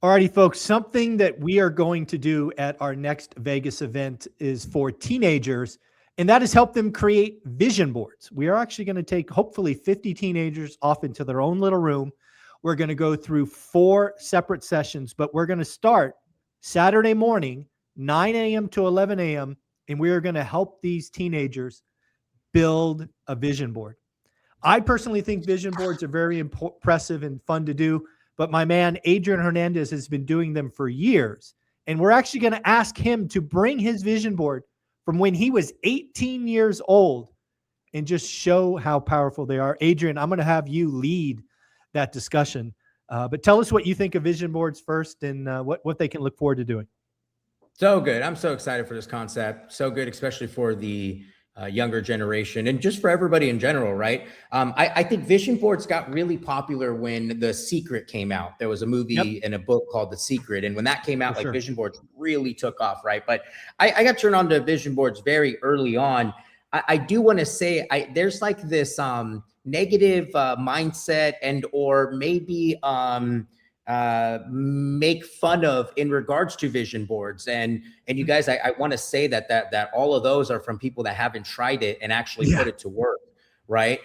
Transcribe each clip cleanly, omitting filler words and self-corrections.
Alrighty, folks, something that we are going to do at our next Vegas event is for teenagers, and that is help them create vision boards. We are actually going to take hopefully 50 teenagers off into their own little room. We're going to go through 4 separate sessions, but we're going to start Saturday morning, 9 a.m. to 11 a.m., and we are going to help these teenagers build a vision board. I personally think vision boards are very impressive and fun to do, but my man, Adrian Hernandez, has been doing them for years. And we're actually going to ask him to bring his vision board from when he was 18 years old and just show how powerful they are. Adrian, I'm going to have you lead that discussion. But tell us what you think of vision boards first and what they can look forward to doing. So good. I'm so excited for this concept. So good, especially for the younger generation and just for everybody in general, right? I think vision boards got really popular when The Secret came out. There was a movie and a book called The Secret. And when that came out, vision boards really took off, right? But I got turned on to vision boards very early on. I do want to say there's like this negative mindset and or maybe make fun of in regards to vision boards. And you guys, I want to say that all of those are from people that haven't tried it and actually put it to work, right?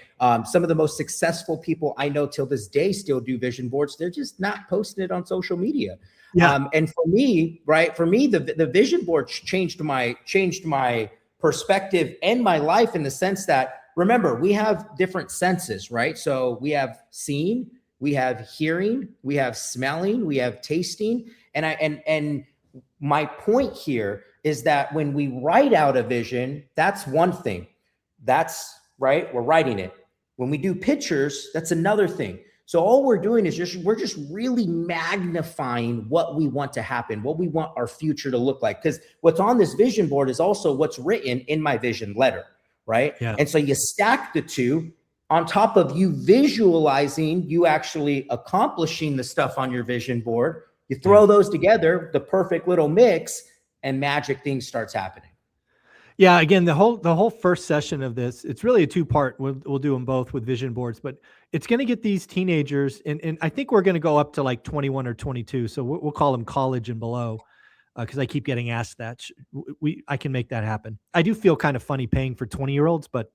Some of the most successful people I know till this day still do vision boards. They're just not posting it on social media. And for me, right, the vision board changed my perspective and my life in the sense that, remember, we have different senses, right? So we have seen, we have hearing, we have smelling, we have tasting. And my point here is that when we write out a vision, that's one thing. That's right. We're writing it. When we do pictures, that's another thing. So all we're doing is we're just really magnifying what we want to happen, what we want our future to look like. Because what's on this vision board is also what's written in my vision letter, right? Yeah. And so you stack the two on top of you visualizing, you actually accomplishing the stuff on your vision board. You throw those together, the perfect little mix, and magic things starts happening. Yeah, again, the whole first session of this, it's really a 2-part. We'll do them both with vision boards, but it's going to get these teenagers, and I think we're going to go up to like 21 or 22. So we'll call them college and below, because I keep getting asked that. I can make that happen. I do feel kind of funny paying for 20-year-olds, but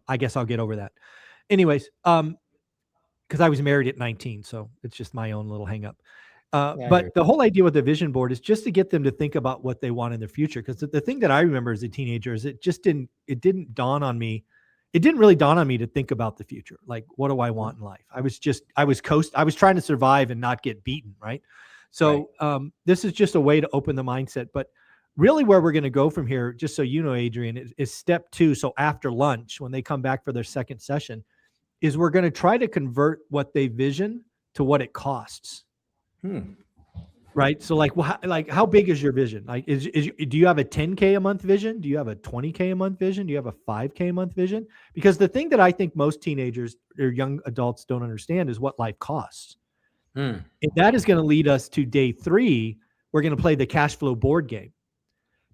I guess I'll get over that. Anyways, because I was married at 19, so it's just my own little hang up. But the whole idea with the vision board is just to get them to think about what they want in their future. Because the thing that I remember as a teenager is it didn't dawn on me. It didn't really dawn on me to think about the future. Like, what do I want in life? I was trying to survive and not get beaten. Right. So this is just a way to open the mindset. But really where we're going to go from here, just so you know, Adrian, is step 2. So after lunch, when they come back for their second session, is we're going to try to convert what they vision to what it costs. Right. So how big is your vision? Like, do you have a 10K a month vision? Do you have a 20K a month vision? Do you have a 5K a month vision? Because the thing that I think most teenagers or young adults don't understand is what life costs. And that is going to lead us to day 3. We're going to play the cash flow board game,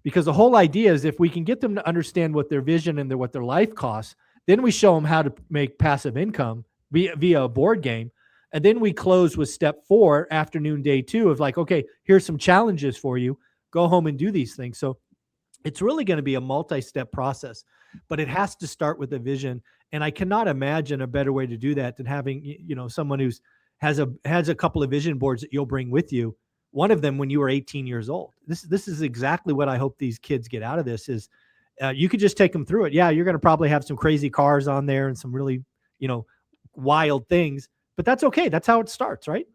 because the whole idea is if we can get them to understand what their vision and what their life costs, then we show them how to make passive income via a board game. And then we close with step 4, afternoon day 2 of like, okay, here's some challenges for you. Go home and do these things. So it's really going to be a multi-step process, but it has to start with a vision. And I cannot imagine a better way to do that than having, someone who's has a couple of vision boards that you'll bring with you. One of them when you were 18 years old. This is exactly what I hope these kids get out of this is you could just take them through it. Yeah, you're going to probably have some crazy cars on there and some really, wild things, but that's okay. That's how it starts, right?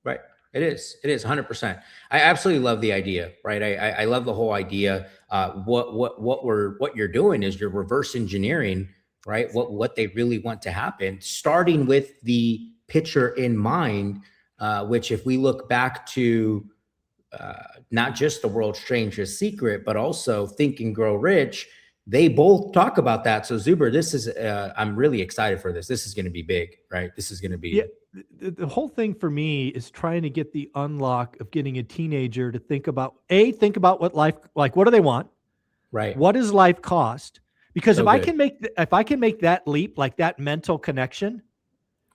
Right. It is 100%. I absolutely love the idea, right? I love the whole idea. What you're doing is you're reverse engineering, right? What they really want to happen, starting with the picture in mind, which if we look back to not just The World's Strangest Secret, but also Think and Grow Rich, they both talk about that. So Zuber, this is, I'm really excited for this. This is going to be big, right? This is going to be. Yeah, the whole thing for me is trying to get the unlock of getting a teenager to think about what life, like, what do they want? Right. What does life cost? Because so if I can make that leap, like that mental connection,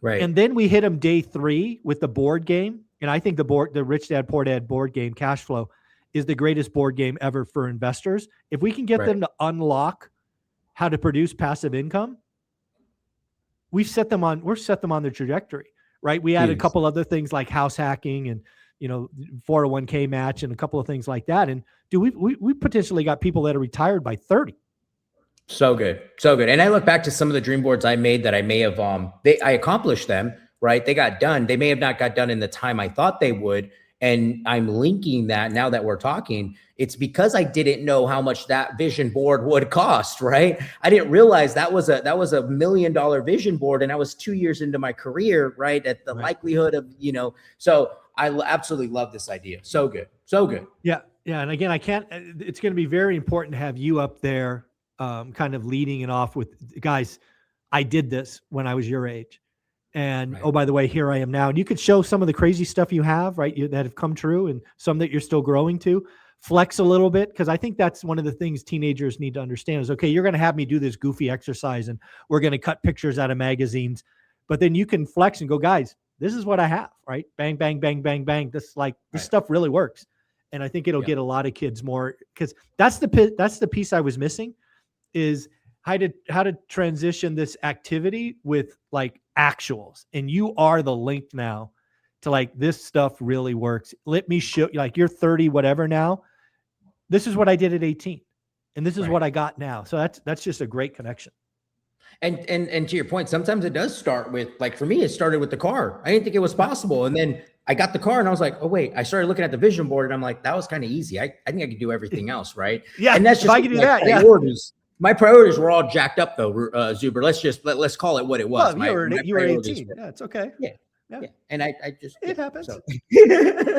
right. And then we hit them day 3 with the board game And I think the Rich Dad Poor Dad board game, Cash Flow, is the greatest board game ever for investors. If we can get them to unlock how to produce passive income, we're set them on the trajectory, right? We added a couple other things like house hacking and, 401k match and a couple of things like that. And we potentially got people that are retired by 30. So good. So good. And I look back to some of the dream boards I made that I may have, I accomplished them, right? They got done. They may have not got done in the time I thought they would. And I'm linking that now that we're talking, it's because I didn't know how much that vision board would cost, right? I didn't realize that was a $1 million vision board. And I was 2 years into my career, right? At the likelihood of, so I absolutely love this idea. So good. So good. Yeah. Yeah. And again, it's going to be very important to have you up there, kind of leading it off with, guys, I did this when I was your age. And oh, by the way, here I am now. And you could show some of the crazy stuff you have, right, that have come true, and some that you're still growing to. Flex a little bit, because I think that's one of the things teenagers need to understand is, okay, you're going to have me do this goofy exercise, and we're going to cut pictures out of magazines, but then you can flex and go, guys, this is what I have, right? Bang, bang, bang, bang, bang. This stuff really works, and I think it'll get a lot of kids more, because that's the piece I was missing, is how to transition this activity with like actuals. And you are the link now to like, this stuff really works. Let me show you, like, you're 30, whatever now. This is what I did at 18. And this is what I got now. So that's just a great connection. And to your point, sometimes it does start with, like, for me, it started with the car. I didn't think it was possible. And then I got the car and I was like, oh wait, I started looking at the vision board and I'm like, that was kind of easy. I think I could do everything else. Right. Yeah. And that's just, if I could do that. Priorities. My priorities were all jacked up though, Zuber. Let's call it what it was. Well, you were 18. Yeah, it's okay. Yeah. And I just, it happens. So.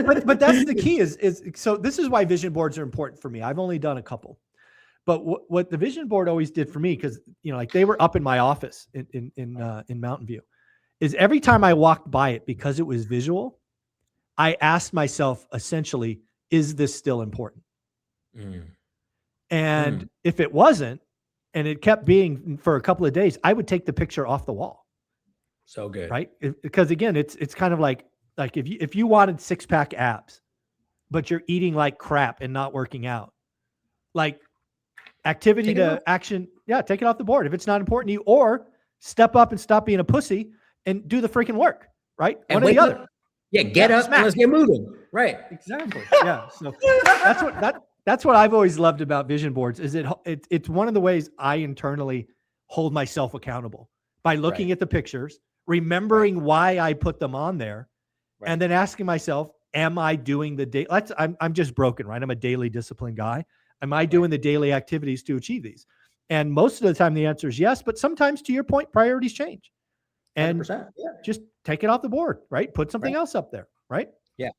but that's the key is so this is why vision boards are important for me. I've only done a couple, but what the vision board always did for me, because, like, they were up in my office in Mountain View, is every time I walked by it, because it was visual, I asked myself essentially, is this still important? And if it wasn't, and it kept being for a couple of days, I would take the picture off the wall. So good. Right? Because again, it's kind of like if you wanted 6-pack abs, but you're eating like crap and not working out, like, activity to action. Yeah. Take it off the board if it's not important to you, or step up and stop being a pussy and do the freaking work. Right. And one or the other. Yeah. Get up and let's get moving. Right. Exactly. Yeah. So that's what I've always loved about vision boards, is it's one of the ways I internally hold myself accountable, by looking at the pictures, remembering why I put them on there, and then asking myself, am I doing the day? I'm just broken, right? I'm a daily discipline guy. Am I doing the daily activities to achieve these? And most of the time the answer is yes, but sometimes, to your point, priorities change, and just take it off the board, right? Put something else up there. Right. Yeah.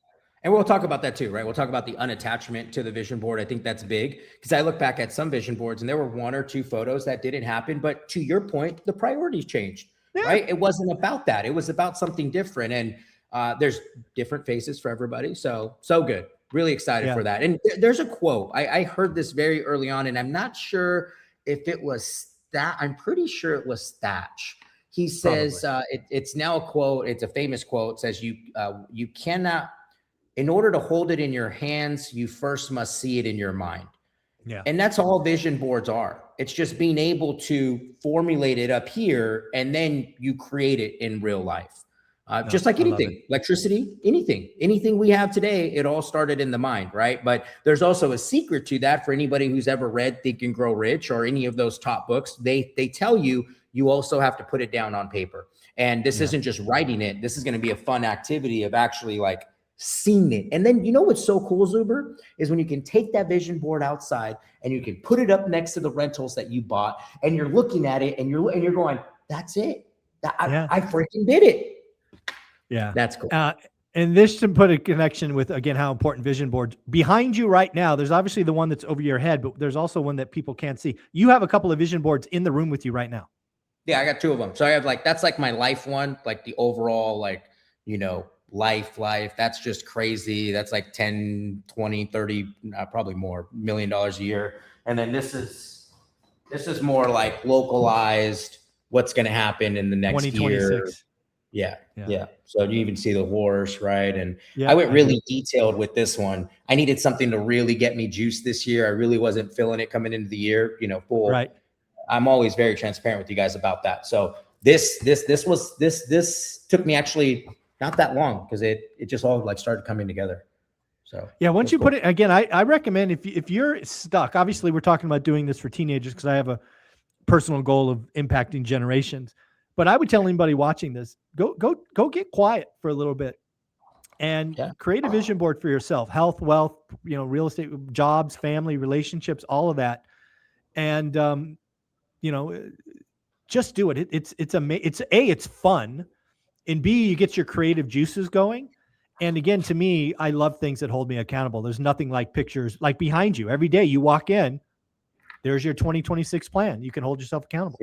And we'll talk about that too, right? We'll talk about the unattachment to the vision board. I think that's big, because I look back at some vision boards and there were 1 or 2 photos that didn't happen. But to your point, the priorities changed, right? It wasn't about that. It was about something different. And there's different faces for everybody. So good. Really excited for that. And there's a quote. I heard this very early on, and I'm not sure if it was I'm pretty sure it was Thatch. He says, it's now a quote. It's a famous quote. It says, you cannot, in order to hold it in your hands, you first must see it in your mind. Yeah. And that's all vision boards are. It's just being able to formulate it up here, and then you create it in real life. Just like anything, electricity, anything we have today, it all started in the mind, right? But there's also a secret to that for anybody who's ever read Think and Grow Rich or any of those top books. They tell you also have to put it down on paper. And this isn't just writing it. This is going to be a fun activity of actually like seeing it. And then, what's so cool, Zuber, is when you can take that vision board outside and you can put it up next to the rentals that you bought, and you're looking at it and you're going, that's it. I freaking did it. Yeah. That's cool. And this to put a connection with, again, how important vision boards behind you right now. There's obviously the one that's over your head, but there's also one that people can't see. You have a couple of vision boards in the room with you right now. Yeah, I got 2 of them. So I have that's like my life one, like the overall, life. That's just crazy. That's like 10, 20, 30, probably more $1 million a year. And then this is more like localized, what's going to happen in the next year. Yeah. Yeah. Yeah. So you even see the horse, right? And Yeah, I went I really do. detailed with this one. I needed something to really get me juiced this year. I really wasn't feeling it coming into the year, you know, full. Right. I'm always very transparent with you guys about that. So this took me actually not that long because it just all like started coming together. So Yeah, once that's you cool. put it again, I recommend if you're stuck, obviously we're talking about doing this for teenagers because I have a personal goal of impacting generations. But I would tell anybody watching this, go get quiet for a little bit and Yeah. create a vision board for yourself, health, wealth, real estate, jobs, family, relationships, all of that. And just do it. It's fun, and B, you get your creative juices going. And again, to me, I love things that hold me accountable. There's nothing like pictures like behind you. Every day you walk in, there's your 2026 plan. You can hold yourself accountable.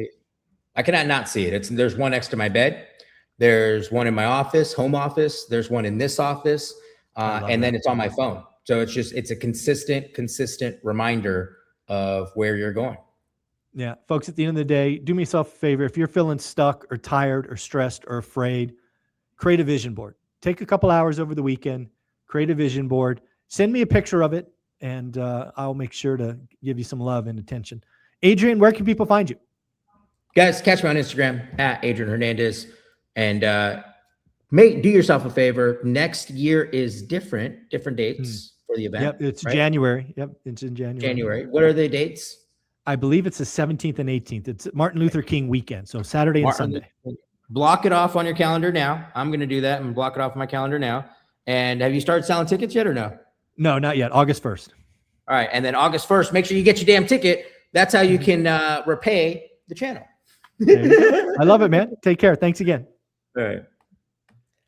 I cannot not see it. There's one next to my bed. There's one in my office, home office. There's one in this office. And then it's on my phone. So it's a consistent reminder of where you're going. Yeah. Folks, at the end of the day, do me yourself a favor. If you're feeling stuck or tired or stressed or afraid, create a vision board. Take a couple hours over the weekend, create a vision board, send me a picture of it, and I'll make sure to give you some love and attention. Adrian, where can people find you? Guys, catch me on Instagram at Adrian Hernandez. And do yourself a favor. Next year is different dates for the event. Yep, it's right? January. Yep, it's in January. January. What are the dates? I believe it's the 17th and 18th. It's Martin Luther King weekend, so Saturday and Sunday. Block it off on your calendar now. I'm going to do that and block it off on my calendar now. And have you started selling tickets yet or no? No, not yet. August 1st. All right. And then August 1st, make sure you get your damn ticket. That's how you can repay the channel. I love it, man. Take care. Thanks again. All right.